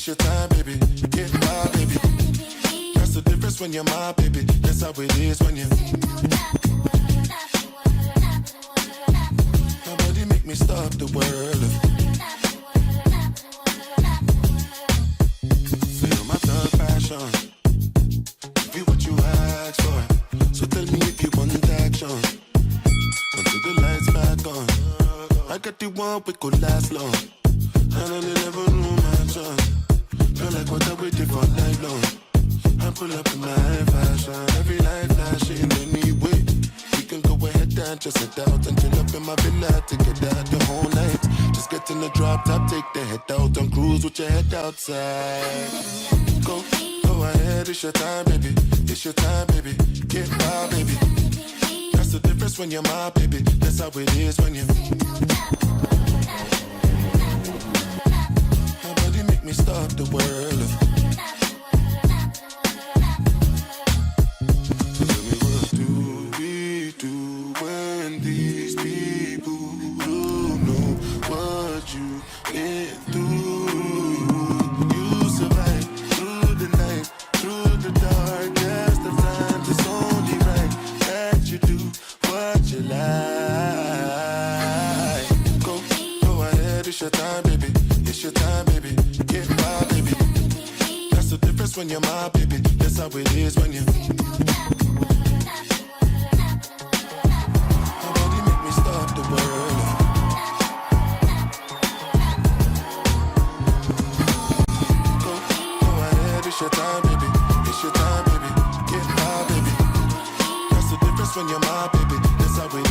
it's your time, baby. Get my baby. That's the difference when you're my baby. That's how it is when you. Nobody make me stop the world. Feel my thug passion. Be what you ask for. So tell me if you want action. Until the lights back on. I got the one we could last long. And I never knew my chance. Feel like what I waited for night long. I pull up in my fashion. Every light flashing anyway. We can go ahead and just head out and chill up in my villa to get out the whole night. Just get in the drop top, take the head out and cruise with your head outside. Go ahead, it's your time, baby. It's your time, baby. Get my baby. That's the difference when you're my baby. That's how it is when you. Nobody make me stop the world. So tell me, what do we do when these people don't know what you been through? You survive through the night, through the darkest of times. It's only right that you do what you like. Go ahead, it's your time, baby. It's your time, baby. Get my baby. That's the difference when you're my baby. That's how it is when you. Nobody make me stop the world. Go ahead, it's your time, baby. It's your time, baby. Get my baby. That's the difference when you're my baby. That's how it